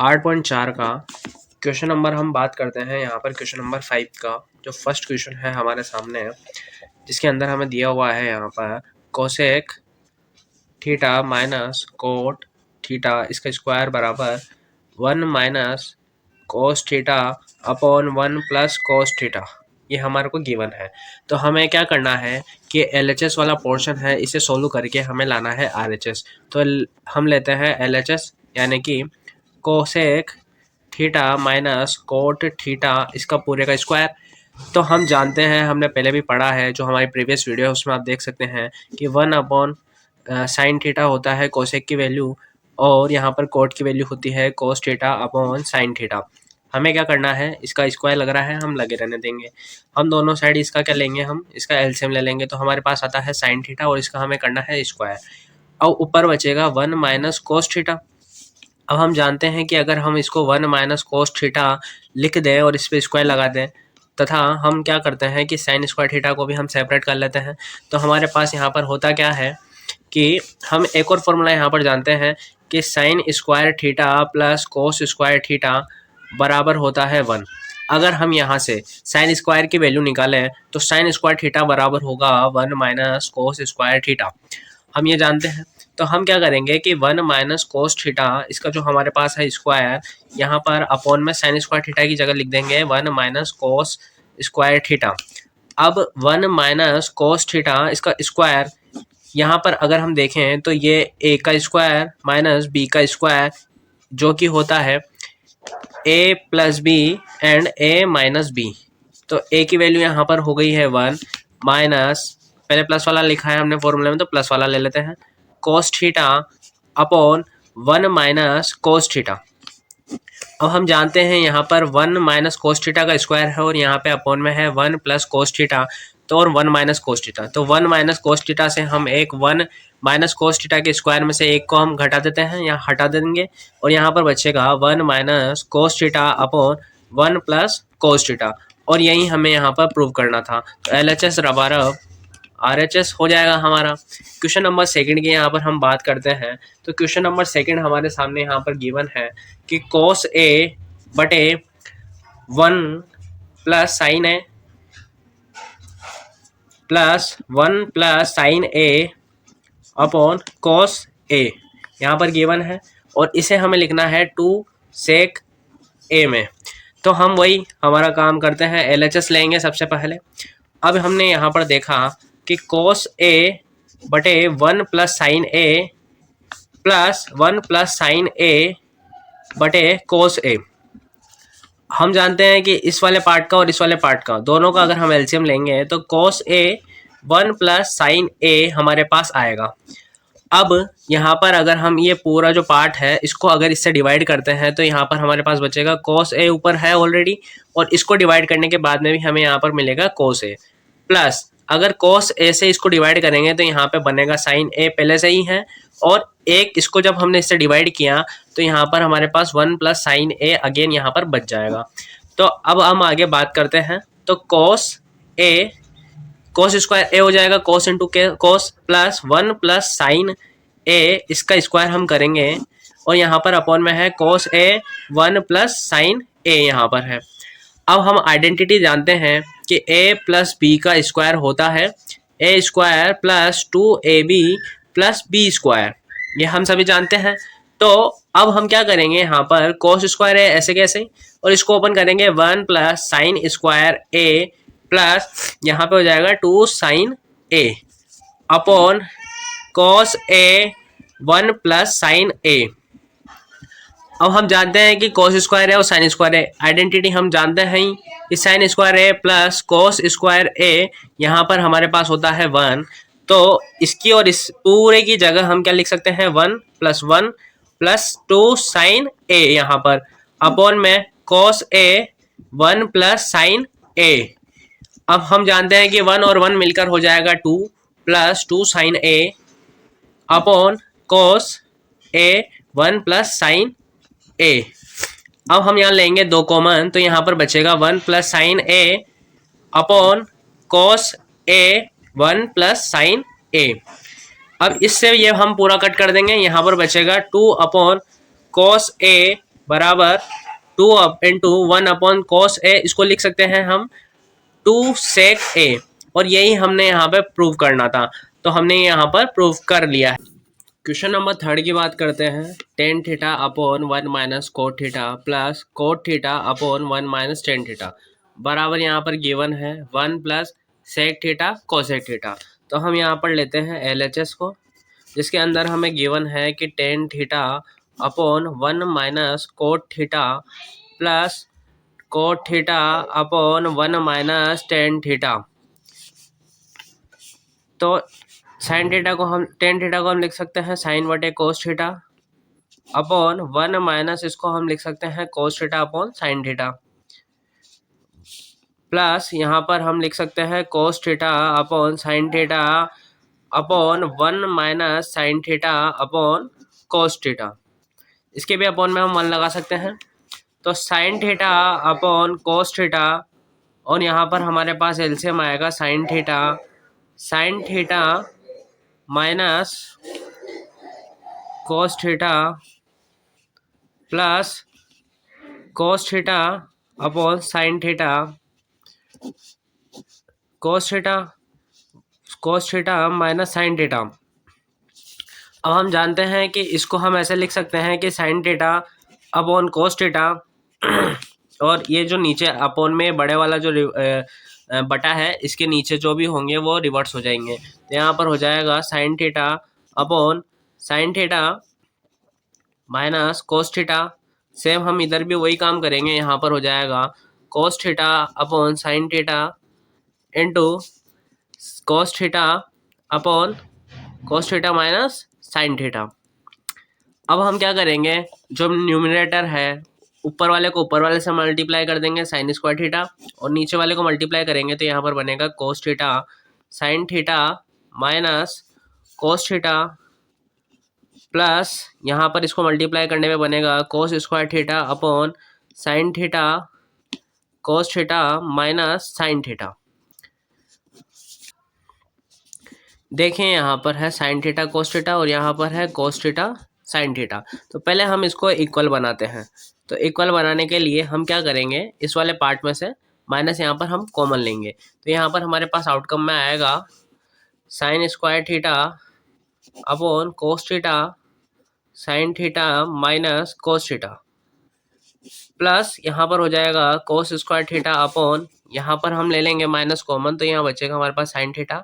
8.4 का question number हम बात करते हैं। यहाँ पर क्वेश्चन नंबर 5 का जो फर्स्ट क्वेश्चन है हमारे सामने, जिसके अंदर हमें दिया हुआ है यहाँ पर cosec theta minus cot theta इसका स्क्वायर बराबर 1 minus cos theta upon 1 plus cos theta, ये हमारे को गिवन है। तो हमें क्या करना है कि LHS वाला पोर्शन है इसे सोल्व करके हमें लाना है RHS। तो हम लेते हैं LHS यानी कि cosec theta minus cot theta इसका पूरे का स्क्वायर। तो हम जानते हैं, हमने पहले भी पढ़ा है, जो हमारी प्रीवियस वीडियो है उसमें आप देख सकते हैं कि 1 अपॉन साइन थीटा होता है कोसेक की वैल्यू, और यहाँ पर कोट की वैल्यू होती है cos theta upon sine theta. हमें क्या करना है, इसका स्क्वायर लग रहा है हम लगे रहने देंगे। हम दोनों साइड इसका क्या लेंगे, हम इसका एलसीएम ले लेंगे। तो हमारे पास आता है साइन थीटा और इसका हमें करना है स्क्वायर, और ऊपर बचेगा 1 माइनस कोस थीटा। अब हम जानते हैं कि अगर हम इसको 1 माइनस कोस थीटा लिख दें और इस पर स्क्वायर लगा दें, तथा हम क्या करते हैं कि साइन स्क्वायर थीटा को भी हम सेपरेट कर लेते हैं। तो हमारे पास यहाँ पर होता क्या है कि हम एक और फॉर्मूला यहाँ पर जानते हैं कि sine square theta plus cos square theta बराबर होता है 1। अगर हम यहाँ से साइन स्क्वायर की वैल्यू निकालें तो साइन स्क्वायर थीटा बराबर होगा 1 माइनस कोस स्क्वायर थीटा, हम ये जानते हैं। तो हम क्या करेंगे कि 1 माइनस कोस थीटा इसका जो हमारे पास है स्क्वायर, यहाँ पर अपॉन में साइन स्क्वायर थीटा की जगह लिख देंगे 1 माइनस कोस स्क्वायर थीटा। अब 1 माइनस कोस थीटा इसका स्क्वायर, यहाँ पर अगर हम देखें तो ये a का स्क्वायर माइनस b का स्क्वायर, जो कि होता है a plus b and a minus b. तो a की वैल्यू यहाँ पर हो गई है 1 माइनस, पहले प्लस वाला लिखा है हमने फॉर्मूले में तो प्लस वाला ले लेते हैं, cos theta upon 1 minus cos theta. अब हम जानते हैं यहाँ पर 1 माइनस कोस थीटा का स्क्वायर है और यहाँ पे अपॉन में है 1 प्लस कोस थीटा, तो और 1 माइनस कोस थीटा। तो 1 माइनस कोस थीटा से हम एक 1 माइनस कोस थीटा के स्क्वायर में से एक को हम घटा देते हैं, यहाँ हटा देंगे, और यहाँ पर बचेगा 1 minus cos theta upon 1 plus cos theta, और यही हमें यहाँ पर प्रूव करना था। तो LHS बराबर RHS हो जाएगा हमारा। क्वेश्चन नंबर सेकंड की यहाँ पर हम बात करते हैं। तो क्वेश्चन नंबर सेकंड हमारे सामने यहाँ पर गिवन है कि cos A बटे 1 plus sine A plus 1 plus sine A upon cos A यहाँ पर गिवन है, और इसे हमें लिखना है 2 sec A में। तो हम वही हमारा काम करते हैं, LHS लेंगे सबसे पहले। अब हमने यहाँ पर देखा कि cos A बटे 1 plus sine A plus 1 plus sine A बटे cos A। हम जानते हैं कि इस वाले पार्ट का और इस वाले पार्ट का दोनों का अगर हम एलसीएम लेंगे तो cos A 1 plus sine A हमारे पास आएगा। अब यहाँ पर अगर हम ये पूरा जो पार्ट है इसको अगर इससे डिवाइड करते हैं तो यहाँ पर हमारे पास बचेगा cos A ऊपर है ऑलरेडी, और इसको डिवाइड करने के बाद में भी हमें यहाँ पर मिलेगा cos A, प्लस अगर cos A से इसको डिवाइड करेंगे तो यहाँ पे बनेगा sin A पहले से ही है, और एक इसको जब हमने इससे डिवाइड किया तो यहाँ पर हमारे पास 1 प्लस साइन A अगेन यहाँ पर बच जाएगा। तो अब हम आगे बात करते हैं। तो cos A cos square A हो जाएगा cos into cos plus 1 plus sine A इसका स्क्वायर हम करेंगे, और यहाँ पर अपॉन में है cos A 1 plus sine A यहाँ पर है। अब हम आइडेंटिटी जानते हैं कि A प्लस बी का स्क्वायर होता है A square plus 2AB plus B square, ये हम सभी जानते हैं। तो अब हम क्या करेंगे, यहाँ पर cos स्क्वायर है ऐसे कैसे, और इसको ओपन करेंगे 1 plus sine square A plus यहाँ पे हो जाएगा 2 sine A upon cos A 1 plus sine A। अब हम जानते हैं कि cos स्क्वायर है और साइन स्क्वायर है, आइडेंटिटी हम जानते हैं ही, इस sign square A plus cos square A यहाँ पर हमारे पास होता है 1। तो इसकी और इस पूरे की जगह हम क्या लिख सकते हैं, 1 प्लस 2 साइन A यहाँ पर अपॉन में cos A 1 plus sine A। अब हम जानते हैं कि 1 और 1 मिलकर हो जाएगा 2 plus 2 sine A upon cos A 1 plus sine A। अब हम यहाँ लेंगे 2 कॉमन, तो यहाँ पर बचेगा 1 plus sine A upon cos A 1 plus sine A। अब इससे ये हम पूरा कट कर देंगे, यहाँ पर बचेगा 2 अपॉन cos A बराबर 2/1 ए, इसको लिख सकते हैं हम 2 sec a, और यही हमने यहाँ पे प्रूव करना था, तो हमने यहाँ पर प्रूव कर लिया है। क्वेश्चन नंबर 3 की बात करते हैं। Tan theta upon 1 minus cot theta plus cot theta upon 1 minus tan theta बराबर यहाँ पर गिवन है 1 plus sec theta cosec theta. तो हम यहाँ पर लेते हैं LHS को, जिसके अंदर हमें गिवन है कि ten theta upon 1 minus cot theta plus cot theta upon 1 minus tan theta. तो साइन थीटा को हम टेन थीटा को हम लिख सकते हैं साइन बटे कोस थीटा अपॉन 1 माइनस इसको हम लिख सकते हैं cos theta upon sine theta, plus यहाँ पर हम लिख सकते हैं cos theta upon sine theta upon 1 minus sine theta upon cos theta. इसके भी अपॉन में हम 1 लगा सकते हैं, तो sine theta upon cos theta, और यहाँ पर हमारे पास एलसीएम आएगा sign theta minus cos theta plus cos theta upon sine theta cos theta minus sine theta. अब हम जानते हैं कि इसको हम ऐसे लिख सकते हैं कि sine theta upon cos theta, और ये जो नीचे अपॉन में बड़े वाला जो बटा है, इसके नीचे जो भी होंगे वो रिवर्स हो जाएंगे। तो यहाँ पर हो जाएगा sine theta upon sine theta minus cos theta. Same हम इधर भी वही काम करेंगे, यहाँ पर हो जाएगा cos theta upon sine theta into cos theta upon cos theta minus sine theta. अब हम क्या करेंगे, जो न्यूमिनेटर है ऊपर वाले को ऊपर वाले से मल्टीप्लाई कर देंगे साइन स्क्वायर थीटा, और नीचे वाले को मल्टीप्लाई करेंगे तो यहाँ पर बनेगा cos theta sine theta minus cos theta, plus यहाँ पर इसको मल्टीप्लाई करने में बनेगा cos square theta upon sine theta cos theta minus sine theta. देखें यहाँ पर है साइन थीटा कोस थीटा और यहाँ पर है कोस थीटा साइन थीटा। तो पहले हम इसको इक्वल बनाते हैं। तो इक्वल बनाने के लिए हम क्या करेंगे, इस वाले पार्ट में से माइनस यहाँ पर हम कॉमन लेंगे, तो यहाँ पर हमारे पास आउटकम में आएगा sine square theta upon cos theta sine theta minus cos theta, plus यहाँ पर हो जाएगा कोस स्क्वायर थीटा अपॉन, यहाँ पर हम ले लेंगे माइनस कॉमन, तो यहाँ बचेगा हमारे पास साइन थीटा,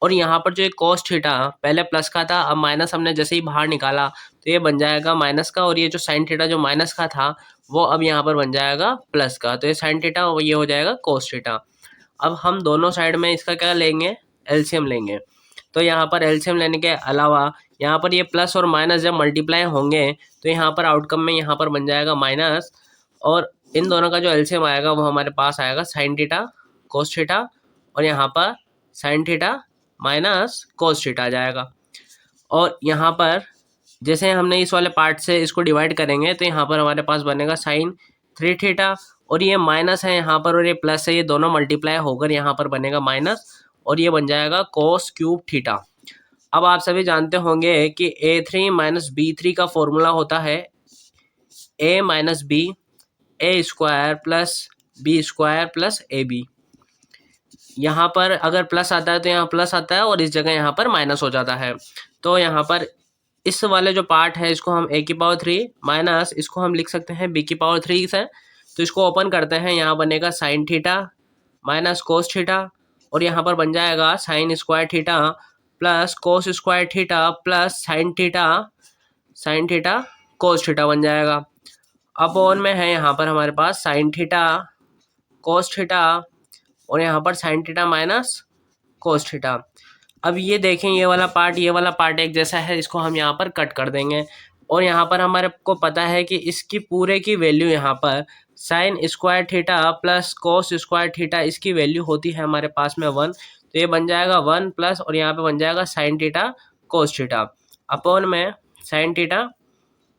और यहाँ पर जो एक कोस थीटा पहले प्लस का था, अब माइनस हमने जैसे ही बाहर निकाला तो ये बन जाएगा माइनस का, और ये जो साइन थीटा जो माइनस का था वो अब यहाँ पर बन जाएगा प्लस का, तो ये साइन थीटा और ये हो जाएगा कोस थीटा। अब हम दोनों साइड में इसका क्या लेंगे, एलसीएम लेंगे। तो यहाँ पर एलसीएम लेने के अलावा यहाँ पर ये प्लस और माइनस जब मल्टीप्लाई होंगे तो यहाँ पर आउटकम में यहाँ पर बन जाएगा माइनस, और इन दोनों का जो एलसीएम आएगा वो हमारे पास आएगा साइन थीटा कोस थीटा, और यहाँ पर sine theta minus cos theta आ जाएगा। और यहाँ पर जैसे हमने इस वाले पार्ट से इसको डिवाइड करेंगे तो यहाँ पर हमारे पास बनेगा साइन 3 थीटा, और ये माइनस है यहाँ पर और ये प्लस है, ये दोनों मल्टीप्लाई होकर यहाँ पर बनेगा माइनस, और ये बन जाएगा कोस क्यूब थीटा। अब आप सभी जानते होंगे कि A3 माइनस B3 का फॉर्मूला होता है A minus B A square plus B square plus A B. यहाँ पर अगर प्लस आता है तो यहाँ प्लस आता है, और इस जगह यहाँ पर माइनस हो जाता है। तो यहाँ पर इस वाले जो पार्ट है इसको हम a की पावर 3 माइनस इसको हम लिख सकते हैं b की पावर 3 से। तो इसको ओपन करते हैं, यहाँ बनेगा sign theta minus cos theta, और यहाँ पर बन जाएगा sine square theta plus cos square theta plus sine theta cos theta बन जाएगा। अपॉन में है यहाँ पर हमारे पास साइन थीटा कोस थीटा, और यहाँ पर sine theta minus cos theta. अब ये देखें ये वाला पार्ट एक जैसा है, इसको हम यहाँ पर कट कर देंगे, और यहाँ पर हमारे को पता है कि इसकी पूरे की वैल्यू यहाँ पर sine square theta plus cos square theta इसकी वैल्यू होती है हमारे पास में 1, तो ये बन जाएगा 1 प्लस, और यहाँ पे बन जाएगा sine theta cos theta upon में साइन थीटा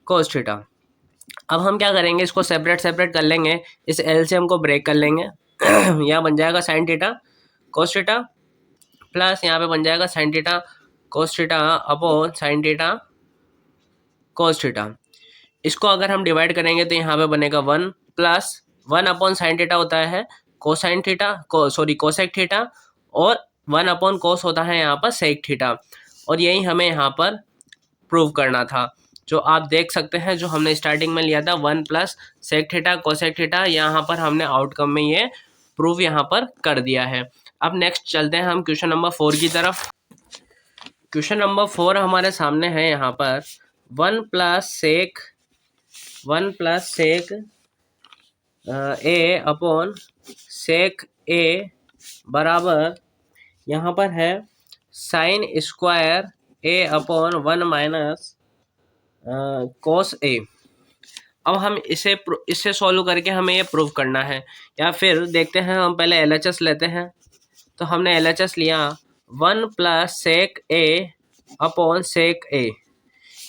कोस थीटा। अब हम क्या करेंगे, इसको सेपरेट कर लेंगे, इस एलसीएम को ब्रेक कर लेंगे। यहाँ बन जाएगा sine theta cos theta plus यहाँ पे बन जाएगा sine theta cos theta upon sine theta cos theta. इसको अगर हम डिवाइड करेंगे तो यहाँ पे बनेगा 1 प्लस 1 अपॉन साइन थीटा होता है कोसाइन थीटा कोसेक थीटा, और 1 अपॉन कोस होता है यहाँ पर सेक थीटा, और यही हमें यहाँ पर प्रूव करना था। जो आप देख सकते हैं जो हमने स्टार्टिंग में लिया था 1 plus sec theta cosec theta, यहाँ पर हमने आउटकम में ये प्रूव यहाँ पर कर दिया है। अब नेक्स्ट चलते हैं हम क्वेश्चन नंबर 4 की तरफ। क्वेश्चन नंबर 4 हमारे सामने है यहाँ पर 1 प्लस सेक ए अपॉन सेक ए बराबर यहाँ पर है साइन स्क्वायर ए अपॉन 1 माइनस कोस ए। अब हम इसे सॉल्व करके हमें ये प्रूव करना है, या फिर देखते हैं हम पहले एलएचएस लेते हैं। तो हमने एलएचएस लिया 1 प्लस सेक ए अपॉन सेक ए।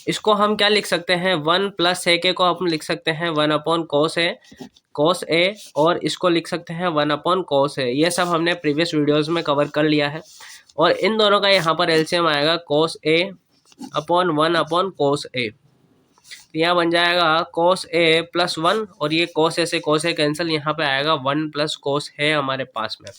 इसको हम क्या लिख सकते हैं, 1 प्लस सेक ए को हम लिख सकते हैं 1 अपॉन कोस ए, और इसको लिख सकते हैं 1 अपॉन कोस ए। ये सब हमने प्रीवियस वीडियोस में कवर कर लिया है, और इन दोनों का यहाँ पर एलसीएम आएगा कोस ए अपॉन 1 अपॉन कोस ए। यहाँ बन जाएगा कोस ए प्लस 1, और ये कोस ए से कोस ए कैंसिल, यहाँ पे आएगा 1 प्लस कोस है हमारे पास में।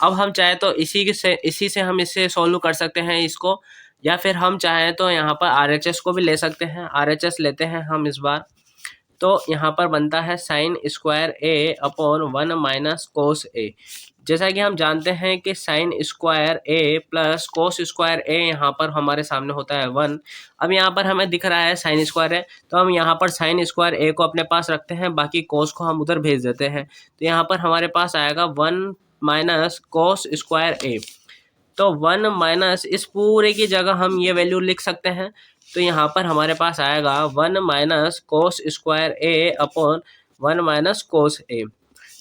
अब हम चाहे तो इसी से हम इससे सॉल्व कर सकते हैं इसको, या फिर हम चाहें तो यहाँ पर आरएचएस को भी ले सकते हैं। आरएचएस लेते हैं हम इस बार। तो यहाँ पर बनता है साइन स्क्वायर ए अपॉन 1 माइनस कोस ए। जैसा कि हम जानते हैं कि sign square A plus cos square ए यहाँ पर हमारे सामने होता है 1। अब यहाँ पर हमें दिख रहा है साइन स्क्वायर है, तो हम यहाँ पर साइन स्क्वायर ए को अपने पास रखते हैं, बाकी कोस को हम उधर भेज देते हैं। तो यहाँ पर हमारे पास आएगा 1 माइनस कोस स्क्वायर ए। तो 1 माइनस इस पूरे की जगह हम ये वैल्यू लिख सकते हैं। तो यहाँ पर हमारे पास आएगा 1 माइनस कोस स्क्वायर ए अपॉन 1 माइनस कोस ए।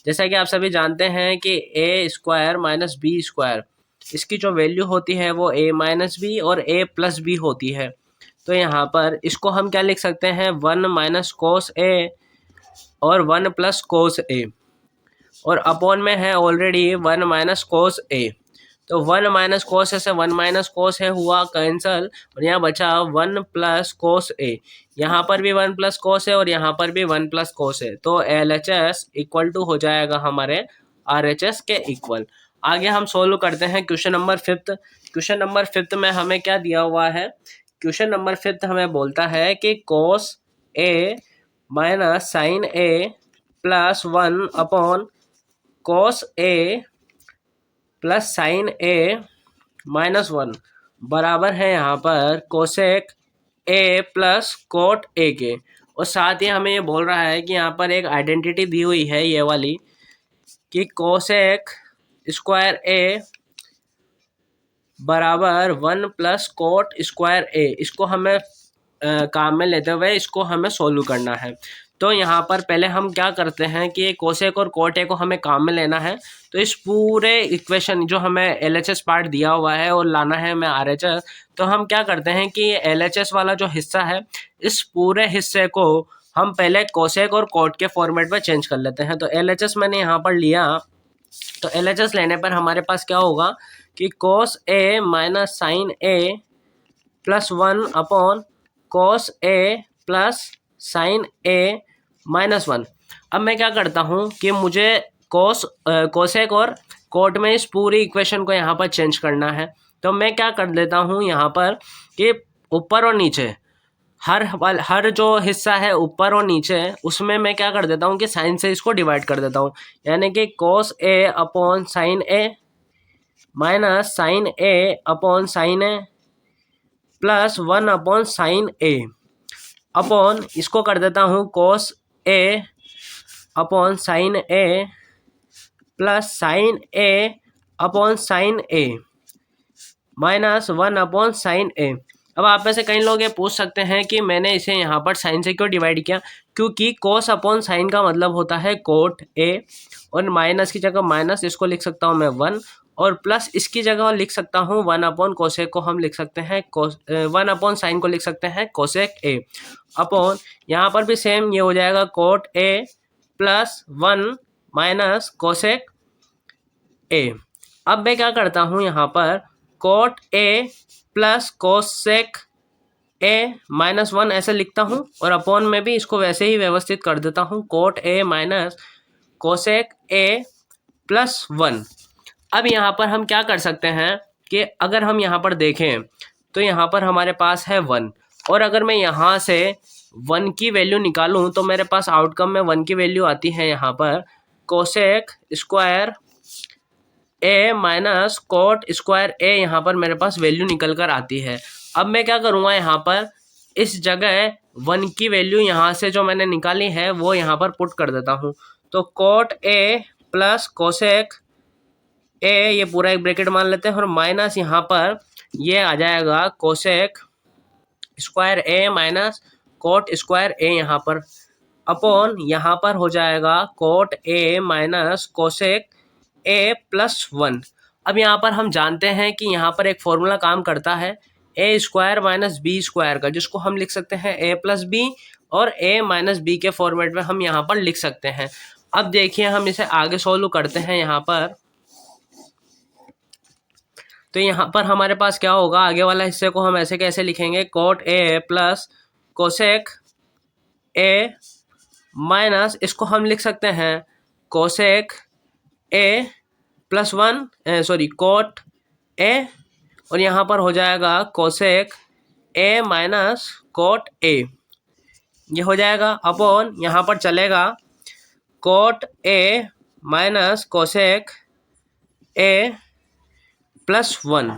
जैसा कि आप सभी जानते हैं कि ए स्क्वायर माइनस बी स्क्वायर, इसकी जो वैल्यू होती है वो ए माइनस बी और ए प्लस बी होती है। तो यहाँ पर इसको हम क्या लिख सकते हैं, 1 माइनस कोस ए और 1 प्लस कोस ए, और अपॉन में है ऑलरेडी 1 माइनस कोस ए। तो 1 माइनस कोस ए से 1 माइनस कोस ए हुआ कैंसल, और यहाँ बचा 1 प्लस कोस ए। यहाँ पर भी 1 प्लस कोस ए और यहाँ पर भी 1 प्लस कोस ए। तो एलएचएस इक्वल टू हो जाएगा हमारे आरएचएस के इक्वल। आगे हम सोल्व करते हैं क्वेश्चन नंबर 5। क्वेश्चन नंबर 5 में हमें क्या दिया हुआ है, क्वेश्चन नंबर 5 हमें बोलता है कि कोस ए minus sign A plus 1 upon cos A plus sign A minus 1 बराबर है यहाँ पर cosec A plus cot A के। और साथ ही हमें ये बोल रहा है कि यहाँ पर एक आइडेंटिटी दी हुई है ये वाली, कि कोसेक स्क्वायर ए बराबर 1 प्लस कोट स्क्वायर ए। इसको हमें काम में लेते हुए इसको हमें सोल्व करना है। तो यहाँ पर पहले हम क्या करते हैं कि कोसेक और कोट ए को हमें काम में लेना है। तो इस पूरे इक्वेशन जो हमें एलएचएस पार्ट दिया हुआ है और लाना है हमें आरएचएस, तो हम क्या करते हैं कि एलएचएस वाला जो हिस्सा है, इस पूरे हिस्से को हम पहले कोसेक और कोट के फॉर्मेट में चेंज कर लेते हैं। तो एलएचएस मैंने यहाँ पर लिया, तो एलएचएस लेने पर हमारे पास क्या होगा कि कोस ए minus sign A plus 1 upon cos A plus sign A minus 1। अब मैं क्या करता हूँ कि मुझे कोसेक और कोट में इस पूरी इक्वेशन को यहाँ पर चेंज करना है। तो मैं क्या कर देता हूँ यहाँ पर कि ऊपर और नीचे हर जो हिस्सा है ऊपर और नीचे, उसमें मैं क्या कर देता हूँ कि साइन से इसको डिवाइड कर देता हूँ। यानी कि कोस ए upon sine A minus sign A upon sine A plus 1 upon sine A upon इसको कर देता हूँ कोस ए upon sine A plus sign A upon sine A minus 1 upon sine ए। अब आप में से कई लोग ये पूछ सकते हैं कि मैंने इसे यहाँ पर साइन से क्यों डिवाइड किया, क्योंकि कोस अपॉन साइन का मतलब होता है कोट ए, और माइनस की जगह माइनस इसको लिख सकता हूँ मैं 1, और प्लस इसकी जगह लिख सकता हूँ 1 अपॉन कोसेक को हम लिख सकते हैं 1 अपॉन साइन को लिख सकते हैं कोसेक ए अपॉन यहाँ पर भी सेम ये हो जाएगा cot A plus 1 minus cosec ए। अब मैं क्या करता हूँ यहाँ पर cot A plus cosec A minus one ऐसे लिखता हूँ और अपॉन में भी इसको वैसे ही व्यवस्थित कर देता हूँ, cot A minus cosec A plus one. अब यहाँ पर हम क्या कर सकते हैं कि अगर हम यहाँ पर देखें तो यहाँ पर हमारे पास है वन, और अगर मैं यहाँ से वन की वैल्यू निकालूं तो मेरे पास आउटकम में वन की वैल्यू आती है यहाँ पर कोसेक स्क्वायर ए माइनस कोट स्क्वायर ए, यहाँ पर मेरे पास वैल्यू निकल कर आती है। अब मैं क्या करूँगा, यहाँ पर इस जगह वन की वैल्यू यहाँ से जो मैंने निकाली है वो यहाँ पर पुट कर देता हूँ। तो कोट ए प्लस कोसेक ए, ये पूरा एक ब्रैकेट मान लेते हैं, और माइनस यहाँ पर ये आ जाएगा कोसेक स्क्वायर ए माइनस कोट स्क्वायर ए यहाँ पर, अपॉन यहाँ पर हो जाएगा cot A minus cosec A plus one. अब यहाँ पर हम जानते हैं कि यहाँ पर एक फॉर्मूला काम करता है ए स्क्वायर माइनस बी स्क्वायर का, जिसको हम लिख सकते हैं ए प्लस बी, और ए माइनस बी के फॉर्मेट में हम यहाँ पर लिख सकते हैं। अब देखिए हम इसे आगे सॉल्व करते हैं यहाँ पर, तो यहाँ पर हमारे पास क्या होगा, आगे वाला हिस्से को हम ऐसे कैसे लिखेंगे, cot A plus cosec A minus, इसको हम लिख सकते हैं cosec A plus one, sorry cot A, और यहाँ पर हो जाएगा cosec A minus cot A, ये हो जाएगा, अपॉन यहाँ पर चलेगा cot A minus cosec A plus one.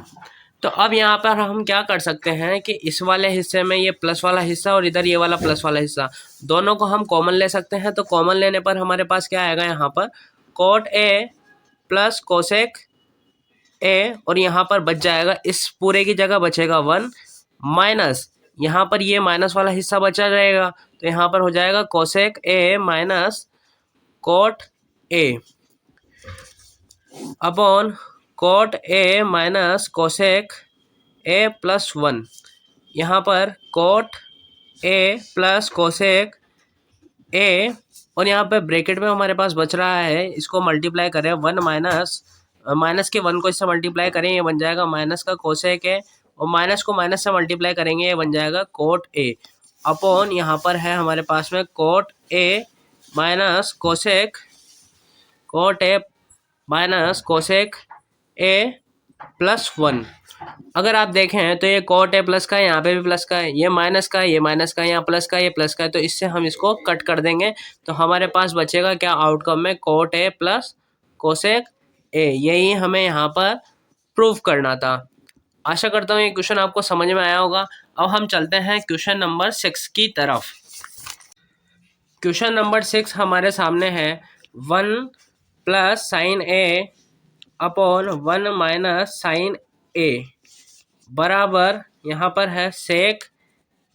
तो अब यहाँ पर हम क्या कर सकते हैं कि इस वाले हिस्से में ये प्लस वाला हिस्सा और इधर ये वाला प्लस वाला हिस्सा, दोनों को हम कॉमन ले सकते हैं। तो कॉमन लेने पर हमारे पास क्या आएगा, यहाँ पर कोट ए प्लस कोसेक ए, और यहाँ पर बच जाएगा, इस पूरे की जगह बचेगा वन, माइनस यहाँ पर ये माइनस वाला हिस्सा बचा रहेगा, तो यहाँ पर हो जाएगा cosec A minus cot A upon cot A minus cosec A plus one. यहाँ पर कोट ए प्लस कोसेक ए, और यहाँ पे ब्रैकेट में हमारे पास बच रहा है, इसको मल्टीप्लाई करें, वन माइनस के वन को इससे मल्टीप्लाई करें, ये बन जाएगा माइनस का कोसेक ए, और माइनस को माइनस से मल्टीप्लाई करेंगे, ये बन जाएगा कोट ए, अपॉन यहाँ पर है हमारे पास में cot A minus cosec A plus one. अगर आप देखें तो ये कोट ए प्लस का है, यहाँ पे भी प्लस का है, ये माइनस का है, ये माइनस का है, यहाँ प्लस का है, ये प्लस का है, तो इससे हम इसको कट कर देंगे, तो हमारे पास बचेगा क्या आउटकम में, कोट ए प्लस कोसेक ए। यही हमें यहाँ पर प्रूव करना था। आशा करता हूँ ये क्वेश्चन आपको समझ में आया होगा। अब हम चलते हैं क्वेश्चन नंबर 6 की तरफ। क्वेश्चन नंबर 6 हमारे सामने है, 1 प्लस साइन ए अपॉन 1 माइनस साइन ए बराबर यहाँ पर है सेक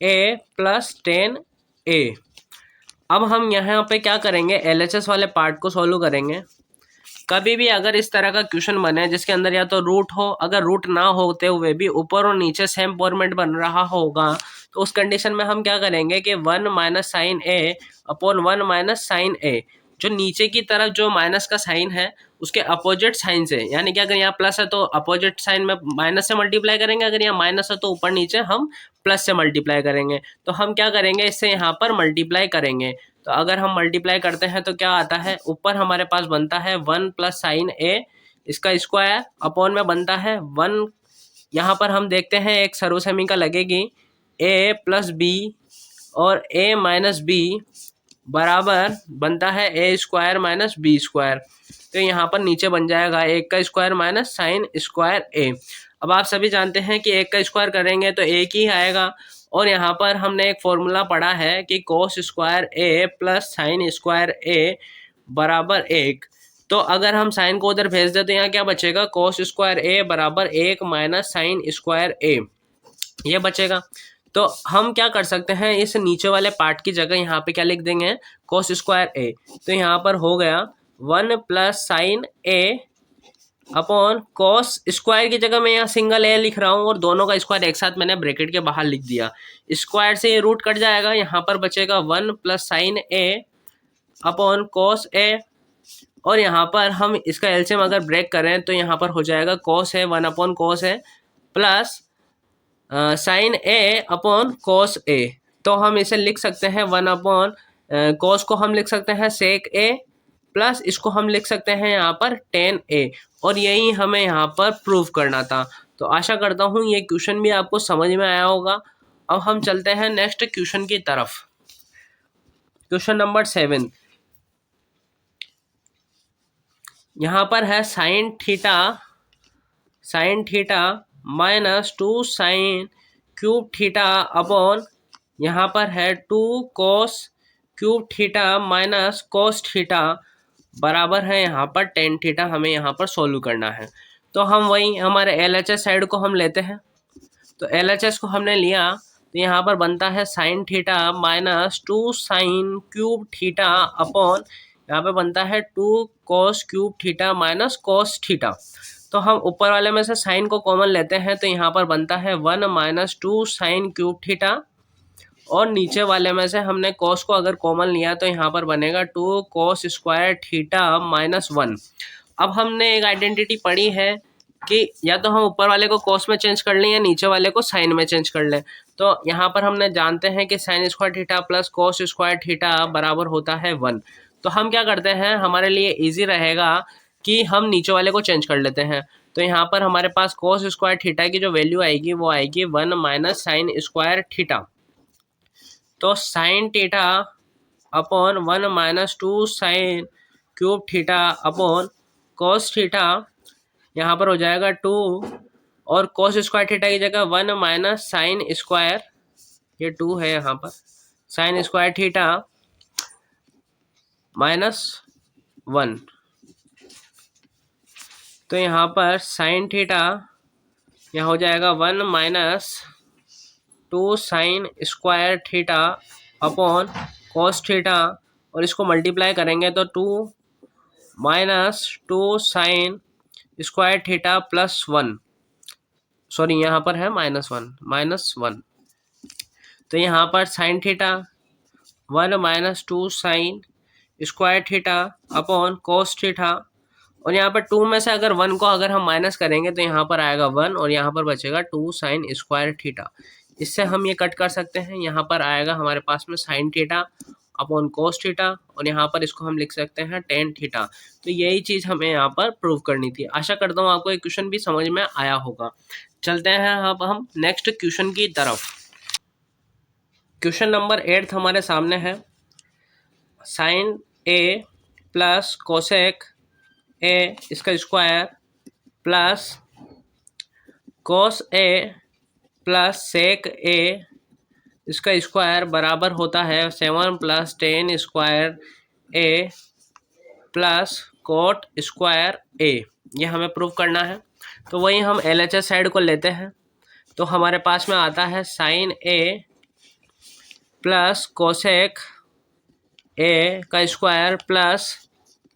ए प्लस टेन ए। अब हम यहाँ पे क्या करेंगे, LHS वाले पार्ट को सॉल्व करेंगे। कभी भी अगर इस तरह का क्वेश्चन बने जिसके अंदर या तो रूट हो, अगर रूट ना होते हुए भी ऊपर और नीचे सेम फॉर्मेट बन रहा होगा, तो उस कंडीशन में हम क्या करेंगे कि 1 माइनस साइन ए अपॉन 1 माइनस साइन ए, जो नीचे की तरफ जो माइनस का साइन है उसके अपोजिट साइन से, यानी कि अगर यहाँ प्लस है तो अपोजिट साइन में माइनस से मल्टीप्लाई करेंगे, अगर यहाँ माइनस है तो ऊपर नीचे हम प्लस से मल्टीप्लाई करेंगे। तो हम क्या करेंगे, इससे यहाँ पर मल्टीप्लाई करेंगे। तो अगर हम मल्टीप्लाई करते हैं तो क्या आता है, ऊपर हमारे पास बनता है 1 प्लस साइन ए, इसका स्क्वायर अपॉन में बनता है 1, यहाँ पर हम देखते हैं एक सर्वसमीका लगेगी ए प्लस बी और ए माइनस बी बराबर बनता है ए स्क्वायर माइनस बी स्क्वायर। तो यहाँ पर नीचे बन जाएगा एक का स्क्वायर माइनस साइन स्क्वायर ए। अब आप सभी जानते हैं कि एक का स्क्वायर करेंगे तो एक ही आएगा, और यहाँ पर हमने एक फॉर्मूला पढ़ा है कि कोस square A plus sine square ए बराबर एक। तो अगर हम साइन को उधर भेज दें तो यहाँ क्या बचेगा, कोस स्क्वायर ए बराबर एक माइनस साइन स्क्वायर ए, ये बचेगा। तो हम क्या कर सकते हैं, इस नीचे वाले पार्ट की जगह यहाँ पे क्या लिख देंगे, कोस स्क्वायर ए। तो यहाँ पर हो गया 1 प्लस साइन ए अपॉन कोस स्क्वायर की जगह मैं यहाँ सिंगल ए लिख रहा हूँ और दोनों का स्क्वायर एक साथ मैंने ब्रैकेट के बाहर लिख दिया। स्क्वायर से ये रूट कट जाएगा, यहाँ पर बचेगा 1 प्लस साइन ए अपॉन कोस ए, और यहाँ पर हम इसका एलसीएम अगर ब्रेक करें तो यहाँ पर हो जाएगा कोस है 1 अपॉन कोस है प्लस साइन ए अपॉन कोस ए, तो हम इसे लिख सकते हैं 1 अपॉन कोस को हम लिख सकते हैं सेक ए, प्लस इसको हम लिख सकते हैं यहाँ पर टेन ए, और यही हमें यहाँ पर प्रूव करना था। तो आशा करता हूँ ये क्वेश्चन भी आपको समझ में आया होगा। अब हम चलते हैं नेक्स्ट क्वेश्चन की तरफ। क्वेश्चन नंबर 7, यहाँ पर है sign theta minus 2 sine cube theta upon, यहाँ पर है 2 cos cube theta minus cos theta बराबर है यहाँ पर टेन थीटा। हमें यहाँ पर सोल्व करना है, तो हम वही हमारे LHS साइड को हम लेते हैं। तो LHS को हमने लिया, तो यहाँ पर बनता है sign theta minus 2 sine cube theta upon, यहाँ पे बनता है 2 cos cube theta minus cos theta. तो हम ऊपर वाले में से साइन को कॉमन लेते हैं, तो यहाँ पर बनता है 1 माइनस 2 साइन क्यूब थीटा, और नीचे वाले में से हमने कोस को अगर कॉमन लिया तो यहाँ पर बनेगा 2 कोस स्क्वायर थीटा माइनस 1। अब हमने एक आइडेंटिटी पढ़ी है कि या तो हम ऊपर वाले को कोस में चेंज कर लें या नीचे वाले को साइन में चेंज कर लें। तो यहाँ पर हमने जानते हैं कि sine square theta plus cos square theta बराबर होता है 1। तो हम क्या करते हैं, हमारे लिए ईजी रहेगा कि हम नीचे वाले को चेंज कर लेते हैं। तो यहाँ पर हमारे पास कोस स्क्वायर थीटा की जो वैल्यू आएगी वो आएगी 1 माइनस साइन स्क्वायर थीटा। तो sine theta upon 1 minus 2 sine cube theta upon cos theta, यहाँ पर हो जाएगा 2, और कॉस स्क्वायर थीटा की जगह 1 माइनस साइन स्क्वायर, ये 2 है यहाँ पर, साइन स्क्वायर थीटा माइनस 1। तो यहाँ पर साइन थीटा यहाँ हो जाएगा 1 minus 2 sine square theta upon cos theta, और इसको मल्टीप्लाई करेंगे तो 2 minus 2 sine square theta plus 1, sorry यहाँ पर है माइनस 1। तो यहाँ पर sine theta 1 minus 2 sine square theta upon cos theta, और यहाँ पर 2 में से अगर 1 को अगर हम माइनस करेंगे तो यहाँ पर आएगा 1, और यहाँ पर बचेगा 2 साइन स्क्वायर थीटा। इससे हम ये कट कर सकते हैं, यहाँ पर आएगा हमारे पास में sine theta upon cos theta, और यहाँ पर इसको हम लिख सकते हैं टेन थीटा। तो यही चीज़ हमें यहाँ पर प्रूव करनी थी। आशा करता हूँ आपको ये क्वेश्चन भी समझ में आया होगा। चलते हैं अब हम नेक्स्ट क्वेश्चन की तरफ। क्वेश्चन नंबर 8 हमारे सामने है, sine A plus cosec A इसका square plus cos A plus sec A इसका स्क्वायर बराबर होता है 7 plus 10 square A plus cot square A. ये हमें प्रूव करना है, तो वही हम LHS साइड को लेते हैं। तो हमारे पास में आता है sine A plus cosec A का square plus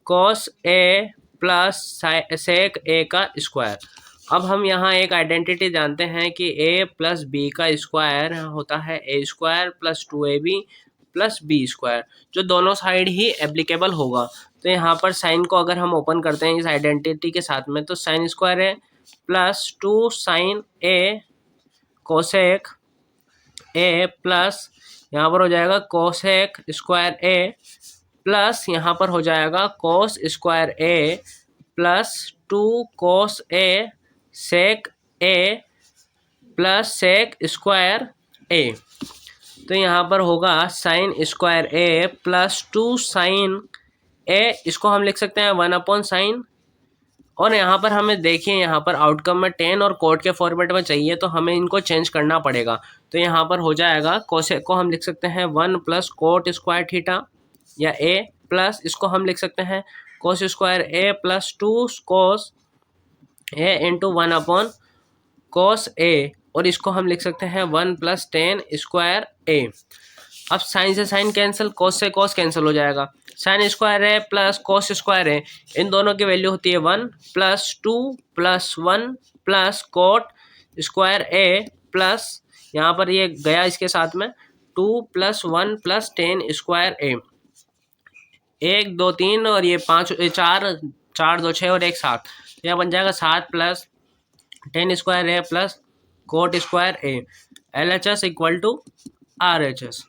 cos A plus sec A का स्क्वायर। अब हम यहाँ एक आइडेंटिटी जानते हैं कि a प्लस बी का स्क्वायर होता है a square plus 2ab plus B square, जो दोनों साइड ही एप्लीकेबल होगा। तो यहाँ पर साइन को अगर हम ओपन करते हैं इस आइडेंटिटी के साथ में, तो साइन स्क्वायर है plus 2 sine A cosec A plus यहाँ पर हो जाएगा कोसेक स्क्वायर ए प्लस यहाँ पर हो जाएगा कोस square A plus 2 cos A sec A plus sec square ए। तो यहाँ पर होगा sign square A plus 2 sine ए, इसको हम लिख सकते हैं 1 अपॉन साइन, और यहाँ पर हमें देखिए यहाँ पर आउटकम में 10 और कोट के फॉर्मेट में चाहिए, तो हमें इनको चेंज करना पड़ेगा। तो यहाँ पर हो जाएगा कोसेक को हम लिख सकते हैं 1 प्लस कोट स्क्वायर थीटा या ए, प्लस इसको हम लिख सकते हैं कोस square A plus 2 cos A into 1 upon कोस ए, और इसको हम लिख सकते हैं 1 प्लस 10 स्क्वायर ए। अब साइन से साइन कैंसिल, कोस से कोस कैंसिल हो जाएगा, sine square A plus cos square A, इन दोनों की वैल्यू होती है 1 plus 2 plus 1 plus cot square A plus यहाँ पर ये गया इसके साथ में 2 प्लस 1 प्लस 10 स्क्वायर ए, 1 2 3 और ये 5 4 4 2 6 और 1 7, यह बन जाएगा 7 plus 10 square A plus cot square A, LHS equal to RHS।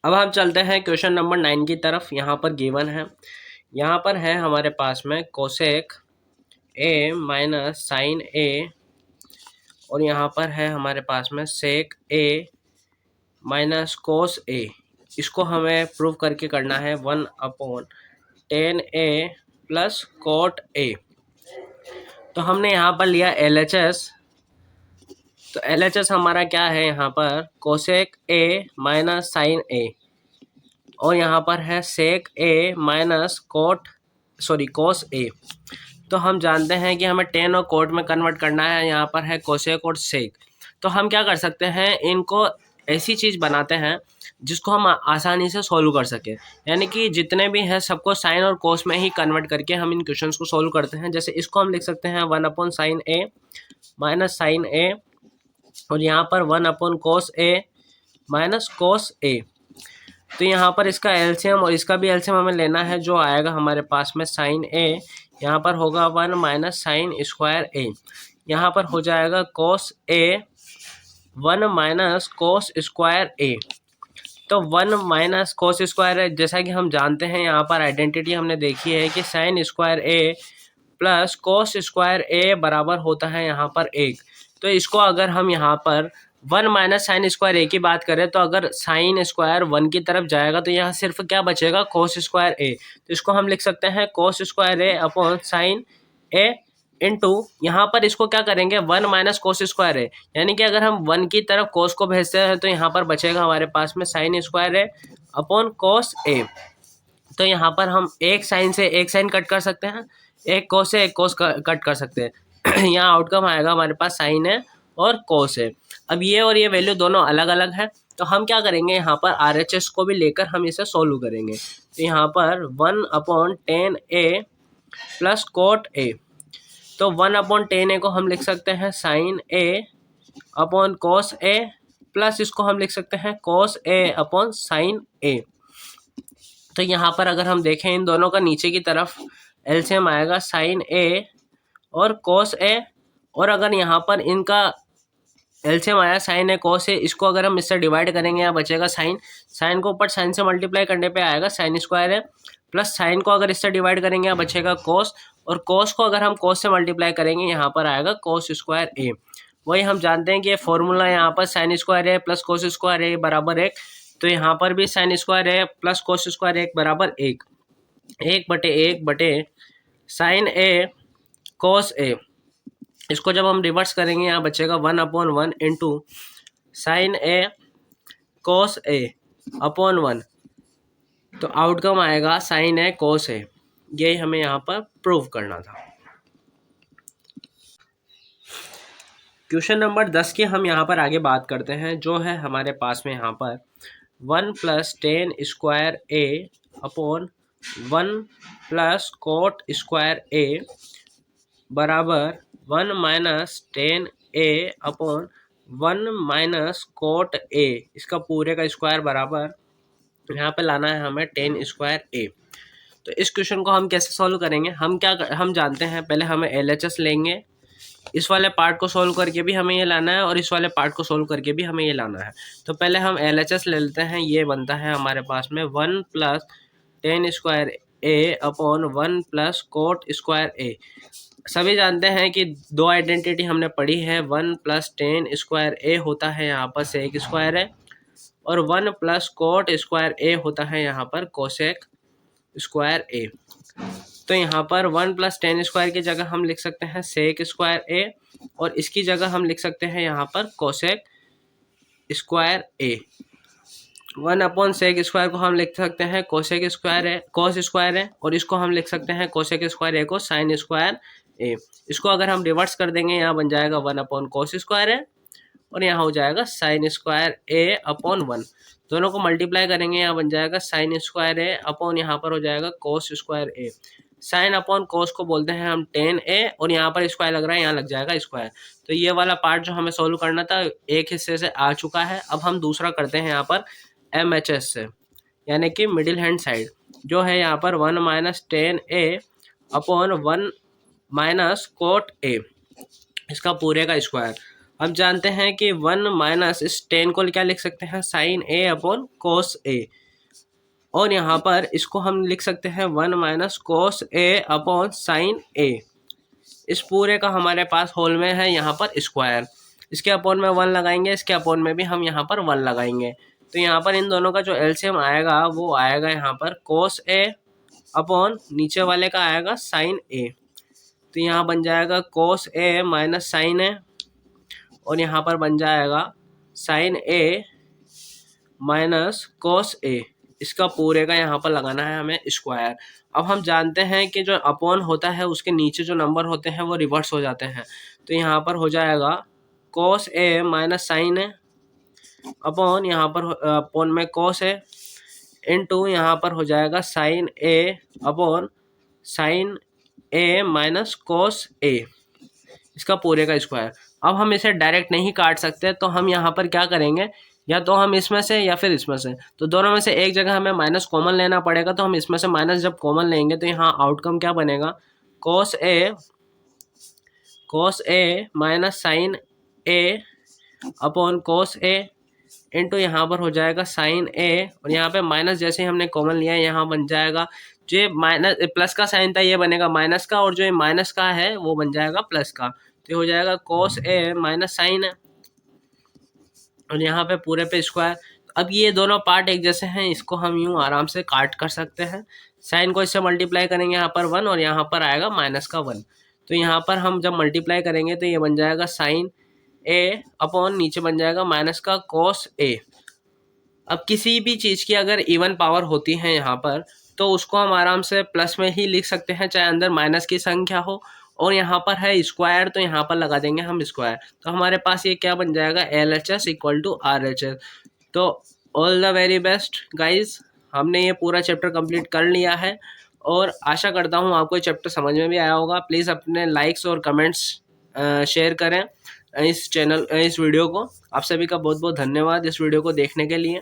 अब हम चलते हैं क्वेश्चन नंबर 9 की तरफ। यहाँ पर गिवन है, यहाँ पर है हमारे पास में कोसेक ए माइनस साइन ए, और यहाँ पर है हमारे पास में सेक ए माइनस कोस ए। इसको हमें प्रूव करके करना है 1/10A प्लस कोट ए। तो हमने यहाँ पर लिया LHS, तो LHS हमारा क्या है यहाँ पर कोसेक ए माइनस साइन ए, और यहाँ पर है सेक ए माइनस कोस ए। तो हम जानते हैं कि हमें टेन और कोट में कन्वर्ट करना है, यहाँ पर है कोसेक और सेक। तो हम क्या कर सकते हैं, इनको ऐसी चीज़ बनाते हैं जिसको हम आसानी से सॉल्व कर सकें, यानी कि जितने भी हैं सबको साइन और कोस में ही कन्वर्ट करके हम इन क्वेश्चंस को सॉल्व करते हैं। जैसे इसको हम लिख सकते हैं 1/sin A माइनस साइन ए, और यहाँ पर 1/cos A माइनस कोस ए। तो यहाँ पर इसका एलसीएम और इसका भी एलसीएम हमें लेना है, जो आएगा हमारे पास में साइन ए, यहाँ पर होगा 1 माइनस साइन स्क्वायर ए, यहाँ पर हो जाएगा कोस ए 1 माइनस कोस स्क्वायर ए। तो 1 माइनस कोस स्क्वायर है, जैसा कि हम जानते हैं यहाँ पर आइडेंटिटी हमने देखी है कि sign square A plus cos square ए बराबर होता है यहाँ पर 1। तो इसको अगर हम यहाँ पर 1 माइनस साइन स्क्वायर ए की बात करें, तो अगर साइन स्क्वायर 1 की तरफ जाएगा तो यहाँ सिर्फ क्या बचेगा, कोस स्क्वायर ए। तो इसको हम लिख सकते हैं कोस स्क्वायर ए अपॉन साइन ए इंटू, यहाँ पर इसको क्या करेंगे 1 माइनस कोस स्क्वायर ए, यानी कि अगर हम 1 की तरफ कोस को भेजते हैं तो यहाँ पर बचेगा हमारे पास में साइन स्क्वायर ए अपॉन कोस ए। तो यहाँ पर हम एक साइन से एक साइन कट कर सकते हैं, एक कोस से एक कोस कट कर सकते हैं। यहाँ आउटकम आएगा हमारे पास साइन है और कोस है। अब ये और ये वैल्यू दोनों अलग अलग है, तो हम क्या करेंगे यहाँ पर RHS को भी लेकर हम इसे सोल्व करेंगे। तो यहाँ पर 1/10A प्लस कोट ए, तो 1/10A को हम लिख सकते हैं sign A upon cos A, plus इसको हम लिख सकते हैं कोस ए अपॉन साइन ए। तो यहाँ पर अगर हम देखें इन दोनों का नीचे की तरफ एलसीएम आएगा साइन ए और कोस ए, और अगर यहाँ पर इनका एलसीएम आया साइन ए कोस ए, इसको अगर हम इससे डिवाइड करेंगे यहाँ बचेगा साइन, साइन को ऊपर साइन से मल्टीप्लाई करने पे आएगा sign square A, plus sign को अगर इससे डिवाइड करेंगे यहाँ बचेगा कोस, और कोस को अगर हम कोस से मल्टीप्लाई करेंगे यहाँ पर आएगा कोस स्क्वायर ए। वही हम जानते हैं कि ये फॉर्मूला यहाँ पर sign square A plus cos square ए बराबर 1, तो यहाँ पर भी sign square A plus cos square 1 बराबर 1, 1/1 साइन ए कोस ए। इसको जब हम रिवर्स करेंगे यहाँ बचेगा 1/1 इंटू साइन ए कोस ए अपॉन 1, तो आउटकम आएगा साइन ए कोस ए। यही हमें यहाँ पर प्रूव करना था। क्वेश्चन नंबर 10 की हम यहाँ पर आगे बात करते हैं, जो है हमारे पास में यहाँ पर 1+10 स्क्वायर ए अपॉन 1 प्लस कोट स्क्वायर ए बराबर 1 minus 10A upon 1 minus cot A, इसका पूरे का स्क्वायर बराबर यहाँ पे लाना है हमें 10 स्क्वायर ए। तो इस क्वेश्चन को हम कैसे सॉल्व करेंगे, हम जानते हैं पहले हमें LHS लेंगे, इस वाले पार्ट को सॉल्व करके भी हमें ये लाना है और इस वाले पार्ट को सॉल्व करके भी हमें ये लाना है। तो पहले हम LHS ले लेते हैं, ये बनता है हमारे पास में 1+10 स्क्वायर ए अपॉन 1 प्लस कोट स्क्वायर ए। सभी जानते हैं कि दो आइडेंटिटी हमने पढ़ी है, 1+10 स्क्वायर ए होता है यहाँ पर सेक स्क्वायर है, और 1 प्लस कोट स्क्वायर ए होता है यहाँ पर कोसेक स्क्वायर ए। तो यहाँ पर 1+10 स्क्वायर की जगह हम लिख सकते हैं सेक स्क्वायर ए, और इसकी जगह हम लिख सकते हैं यहाँ पर कोसेक स्क्वायर ए। 1/सेक स्क्वायर को हम लिख सकते हैं कोसेक स्क्वायर है, कोस स्क्वायर है, और इसको हम लिख सकते हैं कोसेक स्क्वायर ए को साइन स्क्वायर ए। इसको अगर हम रिवर्स कर देंगे यहाँ बन जाएगा 1/कोस स्क्वायर है, और यहाँ हो जाएगा साइन स्क्वायर ए अपॉन 1। दोनों को मल्टीप्लाई करेंगे यहाँ बन जाएगा साइन स्क्वायर ए अपॉन यहाँ पर हो जाएगा कोस स्क्वायर ए। साइन अपॉन कोस को बोलते हैं हम 10A, और यहाँ पर स्क्वायर लग रहा है, यहाँ लग जाएगा स्क्वायर। तो ये वाला पार्ट जो हमें सोल्व करना था एक हिस्से से आ चुका है। अब हम दूसरा करते हैं यहाँ पर MHS से, यानी कि मिडिल हैंड साइड, जो है यहाँ पर 1 minus 10A upon 1 minus cot A. इसका पूरे का स्क्वायर। हम जानते हैं कि 1 माइनस इस 10 को क्या लिख सकते हैं, साइन ए अपॉन कोस ए, और यहाँ पर इसको हम लिख सकते हैं 1 माइनस कोस ए अपॉन साइन ए। इस पूरे का हमारे पास होल में है यहाँ पर स्क्वायर। इसके अपॉन में 1 लगाएंगे, इसके अपॉन में भी हम यहाँ पर 1 लगाएंगे। तो यहाँ पर इन दोनों का जो एलसीएम आएगा वो आएगा यहाँ पर कोस ए अपॉन नीचे वाले का आएगा साइन ए। तो यहाँ बन जाएगा कोस ए माइनस साइन ए, और यहाँ पर बन जाएगा साइन ए माइनस कोस ए। इसका पूरे का यहाँ पर लगाना है हमें स्क्वायर। अब हम जानते हैं कि जो अपॉन होता है उसके नीचे जो नंबर होते हैं वो रिवर्स हो जाते हैं। तो यहाँ पर हो जाएगा कोस ए माइनस साइन ए अपॉन यहाँ पर अपॉन में कोस ए इनटू यहाँ पर हो जाएगा साइन ए अपॉन साइन ए माइनस कोस ए। इसका पूरे का स्क्वायर। अब हम इसे डायरेक्ट नहीं काट सकते, तो हम यहाँ पर क्या करेंगे, या तो हम इसमें से या फिर इसमें से, तो दोनों में से एक जगह हमें माइनस कॉमन लेना पड़ेगा। तो हम इसमें से माइनस जब कॉमन लेंगे तो यहाँ आउटकम क्या बनेगा, कोस ए माइनस साइन ए अपॉन कोस ए इंटू यहाँ पर हो जाएगा साइन ए, और यहाँ पे माइनस जैसे ही हमने कॉमन लिया यहाँ बन जाएगा, जो ये माइनस प्लस का साइन था ये बनेगा माइनस का, और जो ये माइनस का है वो बन जाएगा प्लस का। तो ये हो जाएगा कोस ए माइनस साइन है, और यहाँ पे पूरे पे स्क्वायर। अब ये दोनों पार्ट एक जैसे हैं, इसको हम यूँ आराम से काट कर सकते हैं। साइन को इससे मल्टीप्लाई करेंगे यहाँ पर 1, और यहाँ पर आएगा माइनस का 1। तो यहाँ पर हम जब मल्टीप्लाई करेंगे तो ये बन जाएगा साइन ए अपॉन नीचे बन जाएगा माइनस का कोस ए। अब किसी भी चीज़ की अगर इवन पावर होती है यहाँ पर, तो उसको हम आराम से प्लस में ही लिख सकते हैं, चाहे अंदर माइनस की संख्या हो, और यहाँ पर है स्क्वायर तो यहाँ पर लगा देंगे हम स्क्वायर। तो हमारे पास ये क्या बन जाएगा, LHS इक्वल टू RHS। तो all the very best guys, हमने ये पूरा चैप्टर कंप्लीट कर लिया है, और आशा करता हूँ आपको ये चैप्टर समझ में भी आया होगा। प्लीज़ अपने लाइक्स और कमेंट्स शेयर करें इस वीडियो को। आप सभी का बहुत बहुत धन्यवाद इस वीडियो को देखने के लिए।